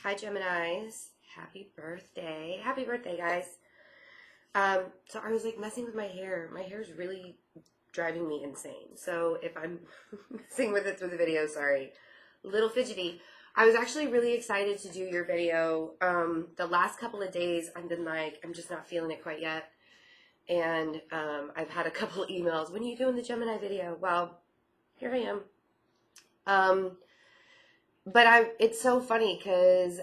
Hi, Geminis. Happy birthday. Happy birthday, guys. So I was like messing with my hair. My hair is really driving me insane. So if I'm messing with it through the video, sorry. A little fidgety. I was actually really excited to do your video. The last couple of days I've been like, I'm just not feeling it quite yet. And I've had a couple of emails. When are you doing the Gemini video? Well, here I am. But it's so funny because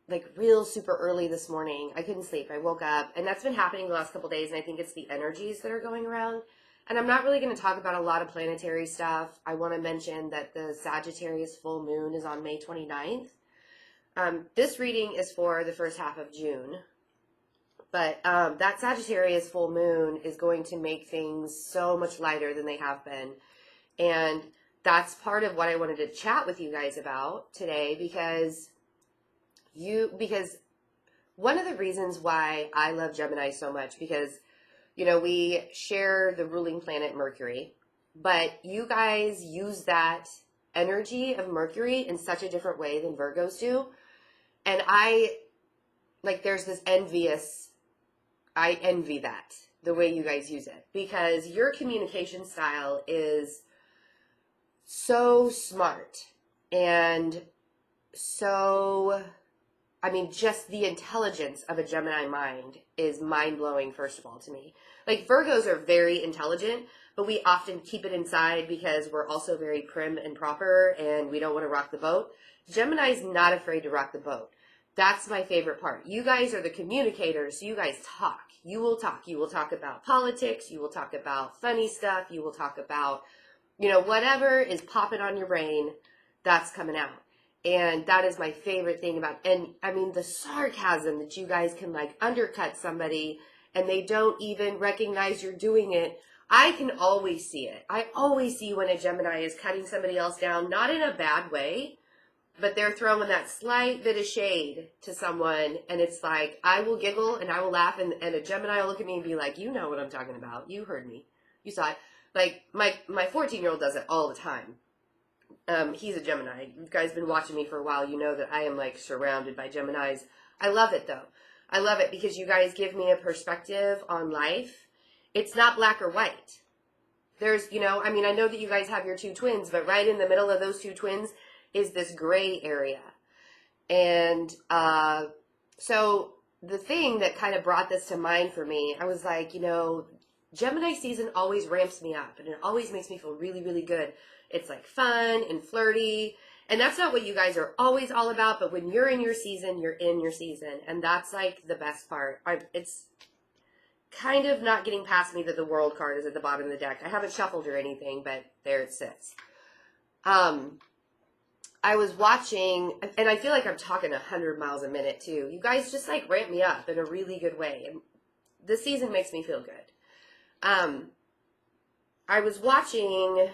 like real super early this morning, I couldn't sleep. I woke up, and that's been happening the last couple of days, and I think it's the energies that are going around. And I'm not really going to talk about a lot of planetary stuff. I want to mention that the Sagittarius full moon is on May 29th. This reading is for the first half of June. But that Sagittarius full moon is going to make things so much lighter than they have been. And that's part of what I wanted to chat with you guys about today, because one of the reasons why I love Gemini so much, because, you know, we share the ruling planet Mercury, but you guys use that energy of Mercury in such a different way than Virgos do. And there's this I envy that, the way you guys use it, because your communication style is so smart and so, just the intelligence of a Gemini mind is mind-blowing, first of all, to me. Like, Virgos are very intelligent, but we often keep it inside because we're also very prim and proper and we don't want to rock the boat. Gemini's not afraid to rock the boat. That's my favorite part. You guys are the communicators, so you guys talk. You will talk. You will talk about politics. You will talk about funny stuff. You will talk about, whatever is popping on your brain, that's coming out. And that is my favorite thing about, the sarcasm that you guys can undercut somebody and they don't even recognize you're doing it. I can always see it. I always see when a Gemini is cutting somebody else down, not in a bad way, but they're throwing that slight bit of shade to someone. And it's like, I will giggle and I will laugh. And a Gemini will look at me and be like, you know what I'm talking about. You heard me. You saw it. Like my 14-year-old does it all the time. He's a Gemini. You guys been watching me for a while. You know that I am surrounded by Geminis. I love it though. I love it because you guys give me a perspective on life. It's not black or white. There's, I know that you guys have your two twins, but right in the middle of those two twins is this gray area. And so the thing that kind of brought this to mind for me, I was like, Gemini season always ramps me up and it always makes me feel really, really good. It's fun and flirty. And that's not what you guys are always all about. But when you're in your season, you're in your season. And that's the best part. It's kind of not getting past me that the world card is at the bottom of the deck. I haven't shuffled or anything, but there it sits. I was watching, and I feel like I'm talking 100 miles a minute too. You guys just ramp me up in a really good way. And this season makes me feel good. I was watching...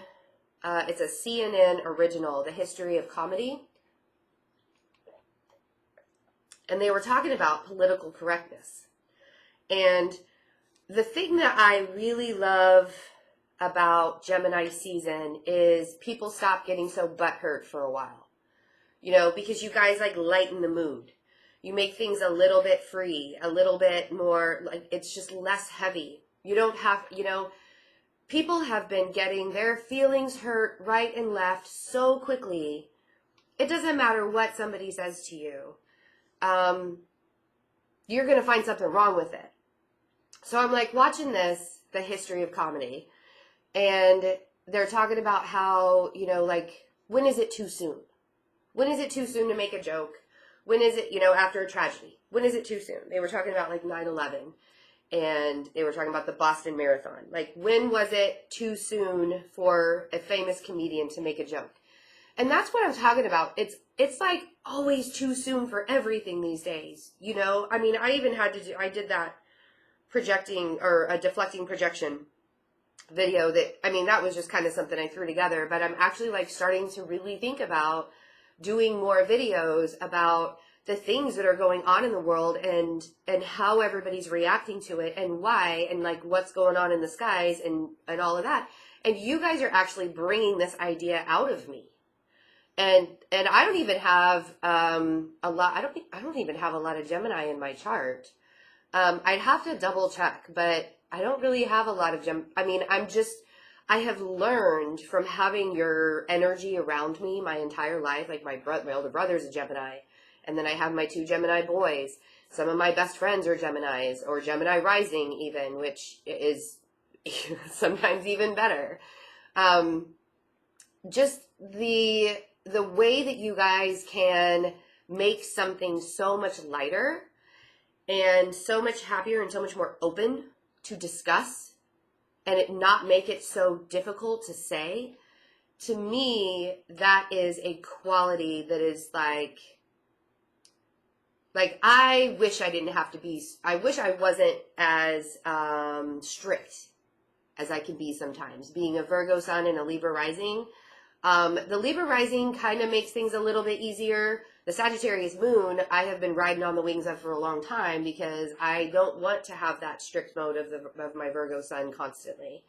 it's a CNN original, The History of Comedy. And they were talking about political correctness. And the thing that I really love about Gemini season is people stop getting so butthurt for a while. Because you guys lighten the mood. You make things a little bit free, a little bit more, it's just less heavy. You don't have, people have been getting their feelings hurt right and left so quickly. It doesn't matter what somebody says to you. You're going to find something wrong with it. So I'm watching this, The History of Comedy, and they're talking about how, when is it too soon? When is it too soon to make a joke? When is it, after a tragedy? When is it too soon? They were talking about 9/11. And they were talking about the Boston Marathon. When was it too soon for a famous comedian to make a joke? And that's what I'm talking about. It's always too soon for everything these days. I even I did that projecting or a deflecting projection video that was just kind of something I threw together. But I'm actually starting to really think about doing more videos about the things that are going on in the world and how everybody's reacting to it and why and what's going on in the skies and all of that. And you guys are actually bringing this idea out of me. And I don't even have a lot. I don't even have a lot of Gemini in my chart. I'd have to double check, but I don't really have a lot of I mean, I have learned from having your energy around me my entire life. Like my older brother's a Gemini, and then I have my 2 Gemini boys. Some of my best friends are Geminis, or Gemini rising even, which is sometimes even better. Just the way that you guys can make something so much lighter and so much happier and so much more open to discuss, and it not make it so difficult to say, to me, that is a quality that is like I wish I didn't have to be, I wish I wasn't as strict as I can be sometimes. Being a Virgo sun and a Libra rising, the Libra rising kind of makes things a little bit easier. The Sagittarius moon, I have been riding on the wings of for a long time, because I don't want to have that strict mode of my Virgo sun constantly,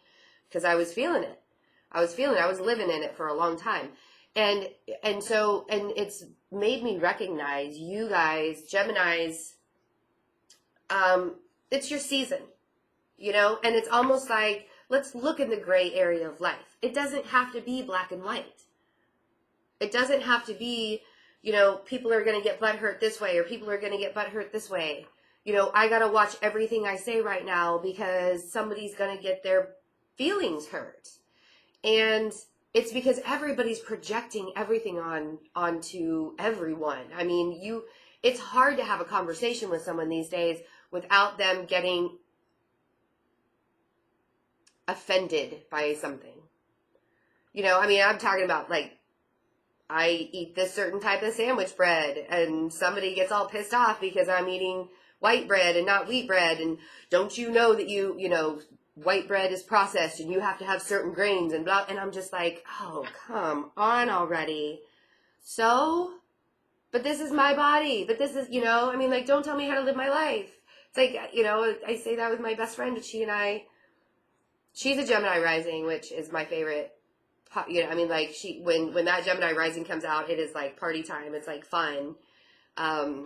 because I was feeling it. I was living in it for a long time. And it's made me recognize you guys, Geminis, it's your season, and it's almost like, let's look in the gray area of life. It doesn't have to be black and white. It doesn't have to be, people are going to get butthurt this way, or people are going to get butthurt this way. I got to watch everything I say right now, because somebody's going to get their feelings hurt. And it's because everybody's projecting everything onto everyone. I mean, it's hard to have a conversation with someone these days without them getting offended by something. I mean, I'm talking about, like, I eat this certain type of sandwich bread, and somebody gets all pissed off because I'm eating white bread and not wheat bread, and don't you know that white bread is processed and you have to have certain grains and blah, and I'm just like, oh, come on already. So, but this is my body, but this is, I mean, like, don't tell me how to live my life. It's like, I say that with my best friend, but she's a Gemini rising, which is my favorite. I mean, like, when that Gemini rising comes out, it is like party time. It's like fun. No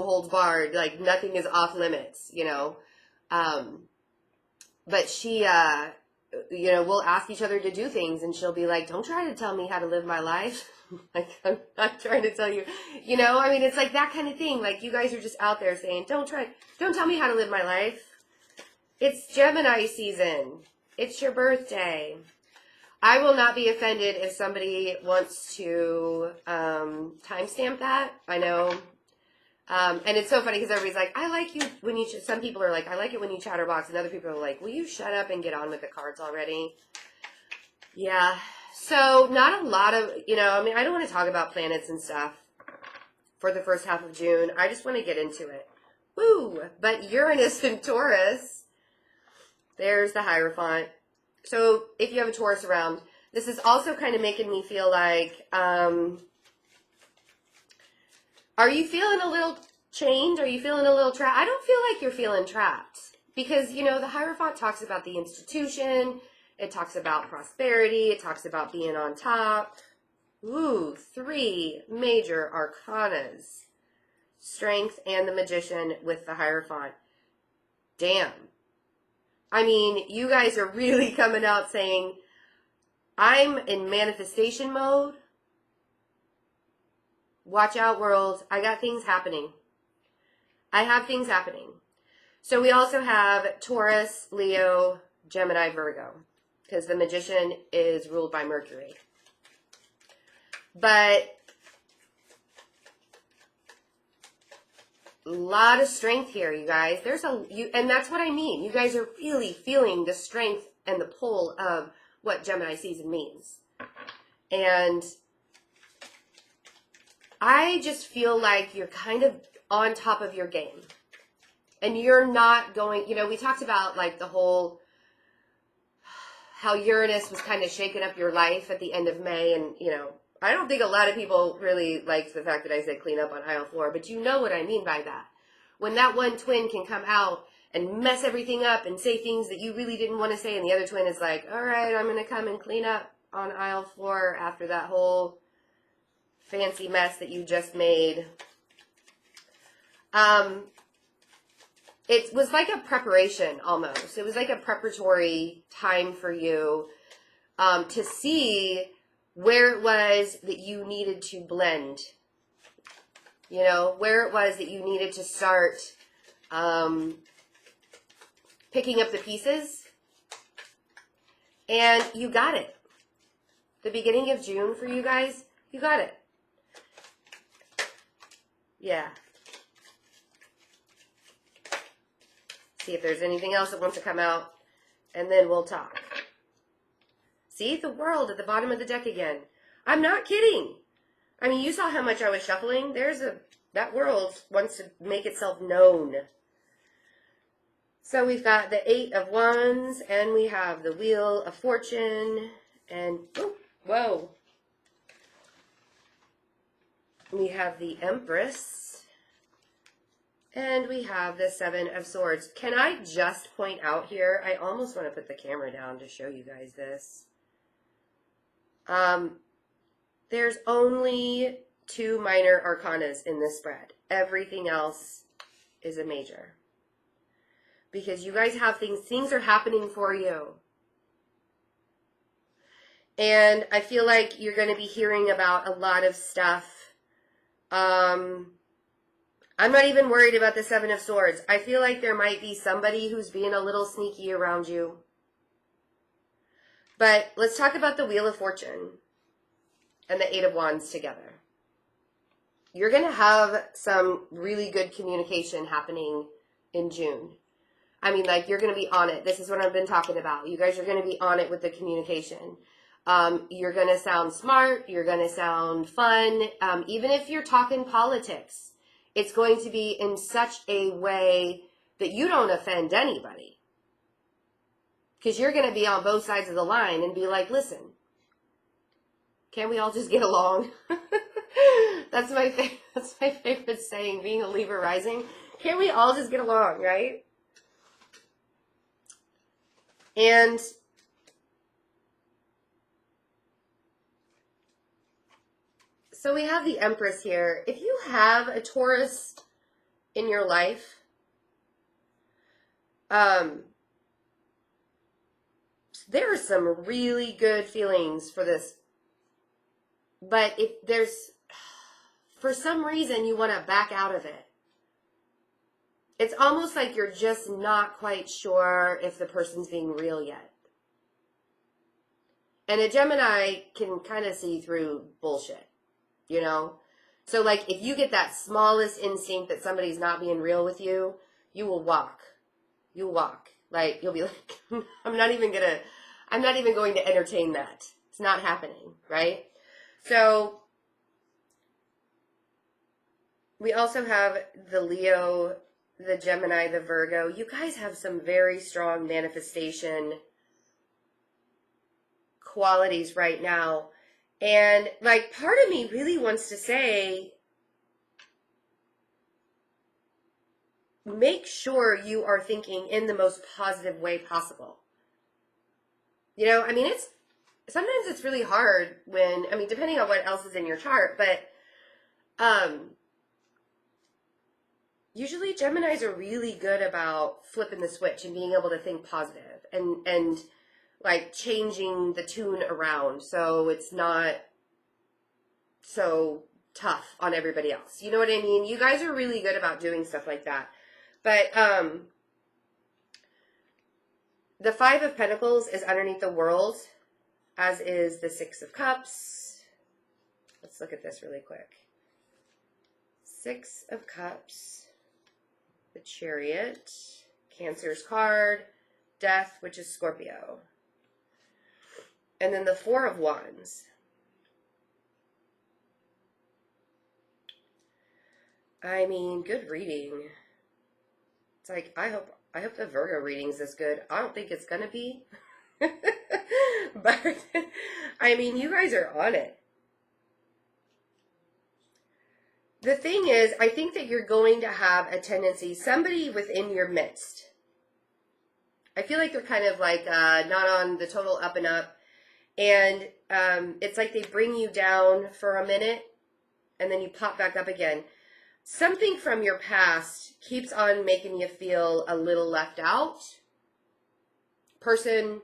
holds barred, like nothing is off limits, but she, we'll ask each other to do things, and she'll be like, don't try to tell me how to live my life. Like, I'm not trying to tell you, I mean, it's like that kind of thing. Like, you guys are just out there saying, don't tell me how to live my life. It's Gemini season. It's your birthday. I will not be offended if somebody wants to timestamp that. I know. And it's so funny because everybody's like, I like you when you, some people are like, I like it when you chatterbox. And other people are like, will you shut up and get on with the cards already? Yeah. So not a lot of, I mean, I don't want to talk about planets and stuff for the first half of June. I just want to get into it. Woo! But Uranus and Taurus, there's the Hierophant. So if you have a Taurus around, this is also kind of making me feel like, are you feeling a little chained? Are you feeling a little trapped? I don't feel like you're feeling trapped, because, the Hierophant talks about the institution. It talks about prosperity. It talks about being on top. Ooh, 3 major arcanas. Strength and the Magician with the Hierophant. Damn. I mean, you guys are really coming out saying, I'm in manifestation mode. Watch out, world. I got things happening. I have things happening. So we also have Taurus, Leo, Gemini, Virgo, because the Magician is ruled by Mercury. But a lot of strength here, you guys. And that's what I mean. You guys are really feeling the strength and the pull of what Gemini season means. And I just feel like you're kind of on top of your game. And you're not going, we talked about like the whole, how Uranus was kind of shaking up your life at the end of May. And, I don't think a lot of people really liked the fact that I said clean up on aisle 4, but you know what I mean by that. When that one twin can come out and mess everything up and say things that you really didn't want to say, and the other twin is like, all right, I'm going to come and clean up on aisle 4 after that whole fancy mess that you just made. It was like a preparation almost. It was like a preparatory time for you to see where it was that you needed to blend. You know, where it was that you needed to start picking up the pieces. And you got it. The beginning of June for you guys, you got it. Yeah. See if there's anything else that wants to come out, and then we'll talk. See, the world at the bottom of the deck again. I'm not kidding. I mean, you saw how much I was shuffling. That world wants to make itself known. So we've got the 8 of Wands, and we have the Wheel of Fortune, and, oh, whoa. We have the Empress, and we have the 7 of Swords. Can I just point out here, I almost want to put the camera down to show you guys this. There's only 2 minor arcanas in this spread. Everything else is a major. Because you guys have things are happening for you. And I feel like you're going to be hearing about a lot of stuff. I'm not even worried about the 7 of Swords. I feel like there might be somebody who's being a little sneaky around you. But let's talk about the Wheel of Fortune and the 8 of Wands together. You're going to have some really good communication happening in June. I mean, like, you're going to be on it. This is what I've been talking about. You guys are going to be on it with the communication. You're going to sound smart. You're going to sound fun. Even if you're talking politics, it's going to be in such a way that you don't offend anybody. Because you're going to be on both sides of the line and be like, listen, can't we all just get along? That's my favorite saying, being a Libra rising. Can't we all just get along, right? And so we have the Empress here. If you have a Taurus in your life, there are some really good feelings for this. But if there's, for some reason, you want to back out of it. It's almost like you're just not quite sure if the person's being real yet. And a Gemini can kind of see through bullshit, you know? So, like, if you get that smallest instinct that somebody's not being real with you, you will walk. You'll walk. Like, you'll be like, I'm not even going to entertain that. It's not happening, right? So, we also have the Leo, the Gemini, the Virgo. You guys have some very strong manifestation qualities right now. And, like, part of me really wants to say, make sure you are thinking in the most positive way possible. You know, I mean, sometimes it's really hard when, I mean, depending on what else is in your chart, but, usually Geminis are really good about flipping the switch and being able to think positive and like changing the tune around so it's not so tough on everybody else. You know what I mean? You guys are really good about doing stuff like that. But the 5 of Pentacles is underneath the World, as is the 6 of Cups. Let's look at this really quick. 6 of Cups. The Chariot, Cancer's card, Death, which is Scorpio. And then the 4 of Wands. I mean, good reading. It's like, I hope the Virgo reading's this good. I don't think it's going to be. But, I mean, you guys are on it. The thing is, I think that you're going to have a tendency, somebody within your midst. I feel like they're kind of like not on the total up and up. And it's like they bring you down for a minute and then you pop back up again. Something from your past keeps on making you feel a little left out. Person,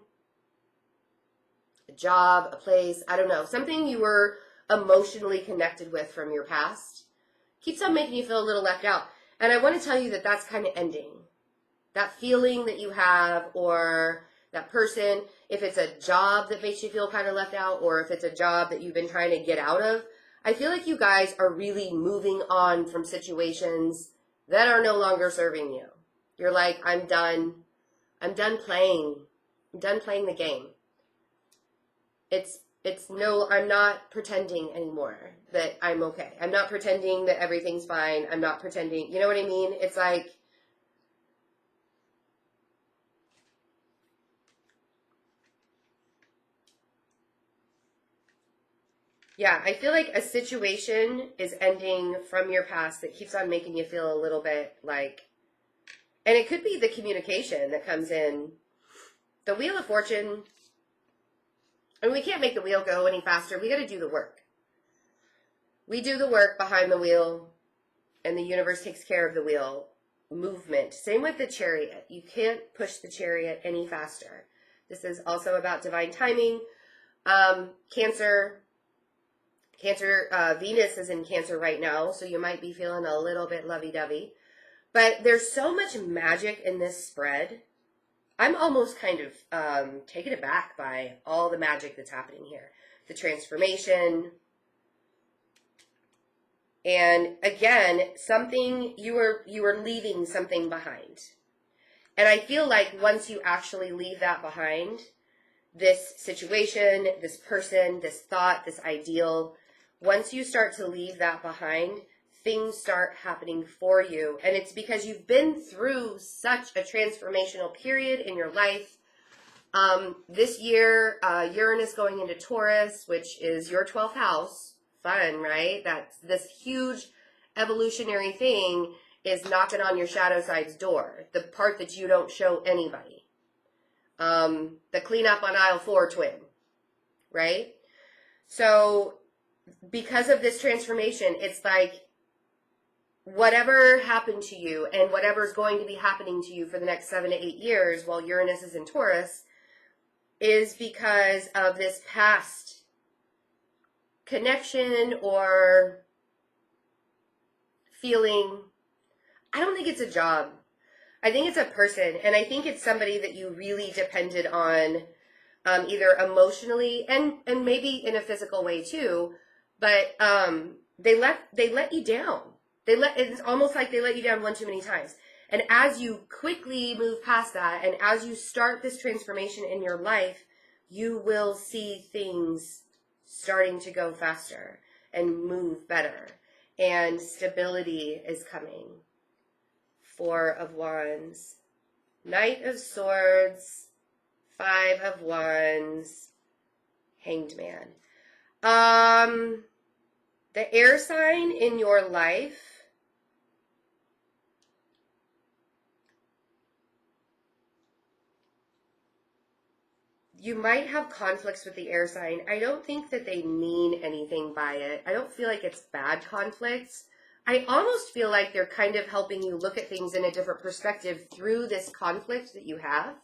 a job, a place, I don't know. Something you were emotionally connected with from your past keeps on making you feel a little left out. And I want to tell you that that's kind of ending. That feeling that you have, or that person, if it's a job that makes you feel kind of left out, or if it's a job that you've been trying to get out of, I feel like you guys are really moving on from situations that are no longer serving you. You're like, I'm done playing. I'm done playing the game. I'm not pretending anymore that I'm okay. I'm not pretending that everything's fine. I'm not pretending, you know what I mean? It's like, yeah, I feel like a situation is ending from your past that keeps on making you feel a little bit like, and it could be the communication that comes in. The Wheel of Fortune, and we can't make the wheel go any faster. We got to do the work. We do the work behind the wheel, and the universe takes care of the wheel movement. Same with the Chariot. You can't push the Chariot any faster. This is also about divine timing. Cancer, Venus is in Cancer right now, so you might be feeling a little bit lovey-dovey. But there's so much magic in this spread. I'm almost kind of taken aback by all the magic that's happening here. The transformation. And again, something, you were leaving something behind. And I feel like once you actually leave that behind, this situation, this person, this thought, this ideal, once you start to leave that behind, things start happening for you. And it's because you've been through such a transformational period in your life. This year, Uranus going into Taurus, which is your 12th house. Fun, right? That's this huge evolutionary thing is knocking on your shadow side's door. The part that you don't show anybody. The cleanup on aisle 4 twin, right? So because of this transformation, it's like, whatever happened to you and whatever's going to be happening to you for the next 7 to 8 years while Uranus is in Taurus is because of this past connection or feeling. I don't think it's a job. I think it's a person, and I think it's somebody that you really depended on, either emotionally and maybe in a physical way too, but they let you down. It's almost like they let you down one too many times. And as you quickly move past that, and as you start this transformation in your life, you will see things starting to go faster and move better. And stability is coming. 4 of Wands. Knight of Swords. 5 of Wands. Hanged Man. The air sign in your life, you might have conflicts with the air sign. I don't think that they mean anything by it. I don't feel like it's bad conflicts. I almost feel like they're kind of helping you look at things in a different perspective through this conflict that you have.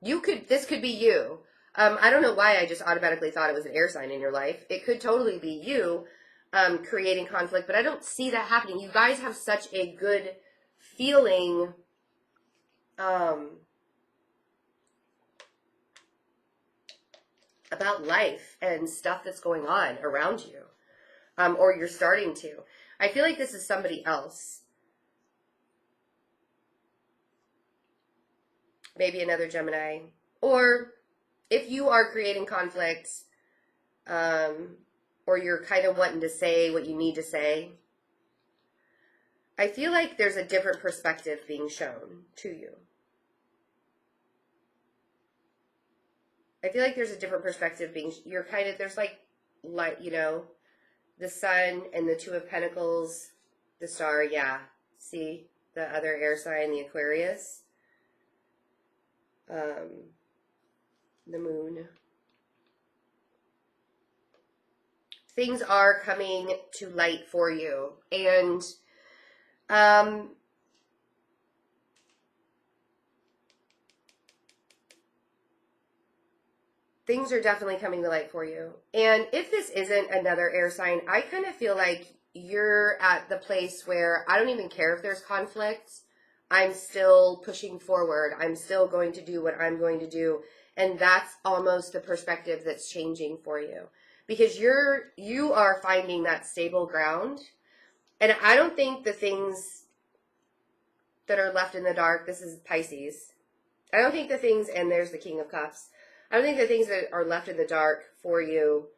This could be you. I don't know why I just automatically thought it was an air sign in your life. It could totally be you creating conflict, but I don't see that happening. You guys have such a good feeling about life and stuff that's going on around you, or you're starting to. I feel like this is somebody else. Maybe another Gemini. Or if you are creating conflicts, or you're kind of wanting to say what you need to say, I feel like there's a different perspective being shown to you. I feel like there's a different perspective being, there's like, you know, the Sun and the 2 of Pentacles, the Star, yeah. See, the other air sign, the Aquarius. The Moon. things are coming to light for you. And things are definitely coming to light for you. And if this isn't another air sign, I kind of feel like you're at the place where I don't even care if there's conflicts. I'm still pushing forward. I'm still going to do what I'm going to do. And that's almost the perspective that's changing for you, because you are finding that stable ground. And I don't think the things that are left in the dark, this is Pisces, I don't think the things, and there's the King of Cups, I don't think the things that are left in the dark for you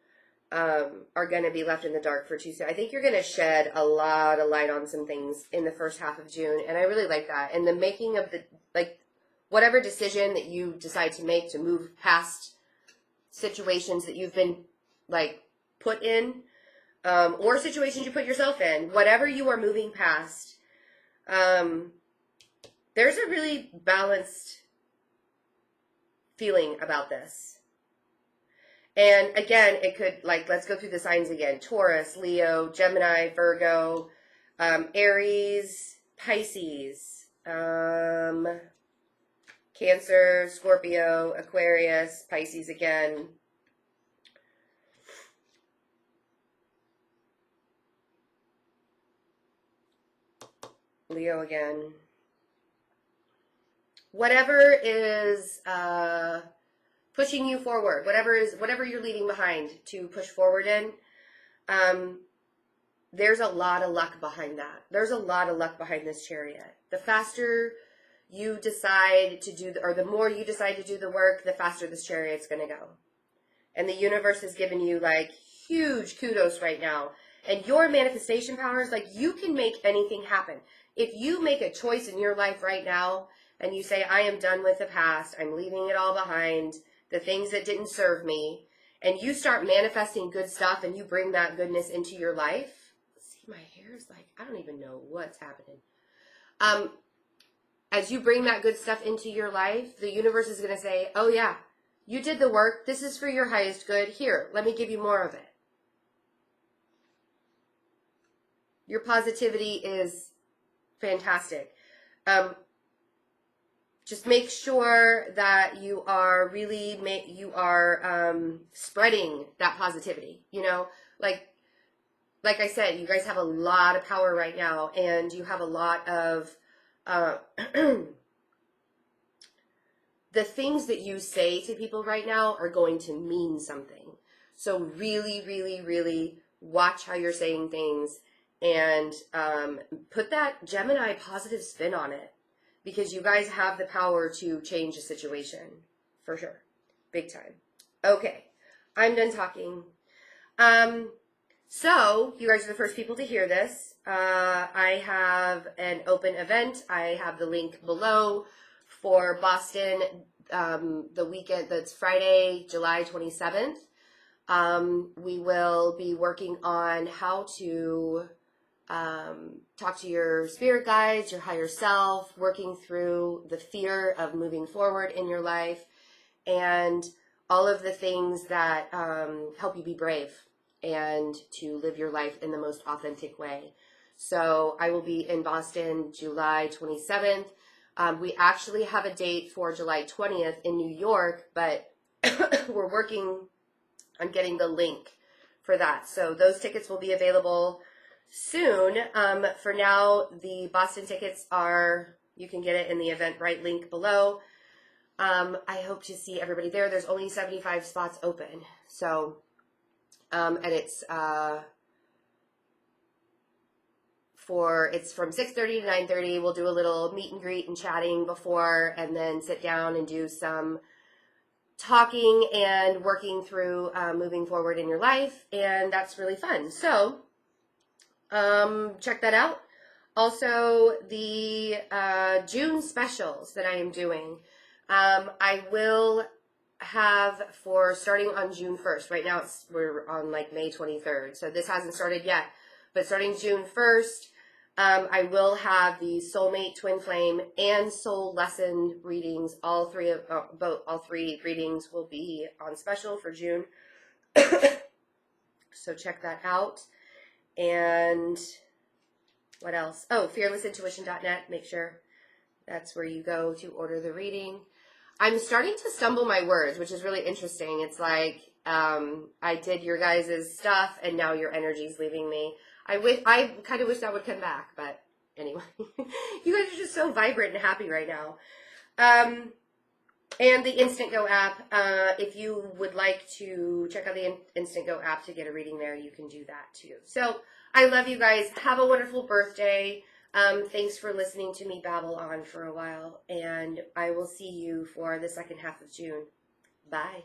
are going to be left in the dark for too soon. I think you're going to shed a lot of light on some things in the first half of June, and I really like that. And the making of the, like, whatever decision that you decide to make to move past situations that you've been, like, put in, or situations you put yourself in, whatever you are moving past, there's a really balanced feeling about this. And again, it could, like, let's go through the signs again. Taurus, Leo, Gemini, Virgo, Aries, Pisces, Cancer, Scorpio, Aquarius, Pisces again. Leo again. Whatever is pushing you forward, whatever you're leaving behind to push forward in, there's a lot of luck behind that. There's a lot of luck behind this Chariot. The faster you decide to do, or the more you decide to do the work, the faster this Chariot's going to go. And the universe has given you, like, huge kudos right now. And your manifestation powers, like, you can make anything happen. If you make a choice in your life right now and you say, I am done with the past, I'm leaving it all behind, the things that didn't serve me, and you start manifesting good stuff and you bring that goodness into your life. See, my hair is like, I don't even know what's happening. As you bring that good stuff into your life, the universe is going to say, oh yeah, you did the work. This is for your highest good. Here, let me give you more of it. Your positivity is fantastic. Just make sure that you are really, spreading that positivity, you know, like I said, you guys have a lot of power right now, and you have a lot of, the things that you say to people right now are going to mean something. So really, really, really watch how you're saying things, and put that Gemini positive spin on it, because you guys have the power to change a situation, for sure. Big time. Okay, I'm done talking. So, you guys are the first people to hear this. I have an open event. I have the link below for Boston, the weekend, that's Friday, July 27th. We will be working on how to talk to your spirit guides, your higher self, working through the fear of moving forward in your life, and all of the things that help you be brave and to live your life in the most authentic way. So I will be in Boston July 27th. We actually have a date for July 20th in New York, but we're working on getting the link for that. So those tickets will be available soon. For now, the Boston tickets you can get it in the Eventbrite link below. I hope to see everybody there. There's only 75 spots open. So, and it's from 6:30 to 9:30. We'll do a little meet and greet and chatting before, and then sit down and do some talking and working through moving forward in your life. And that's really fun. So, check that out. Also, the June specials that I am doing, I will have for starting on June 1st. Right now we're on like May 23rd, so this hasn't started yet. But starting June 1st, I will have the Soulmate, Twin Flame, and Soul Lesson readings. All three readings will be on special for June. So check that out. And what else? Oh, fearlessintuition.net. Make sure that's where you go to order the reading. I'm starting to stumble my words, which is really interesting. It's like I did your guys' stuff, and now your energy's leaving me. I kind of wish that would come back, but anyway. You guys are just so vibrant and happy right now. And the InstantGo app, if you would like to check out the InstantGo app to get a reading there, you can do that too. So I love you guys. Have a wonderful birthday. Thanks for listening to me babble on for a while, and I will see you for the second half of June. Bye.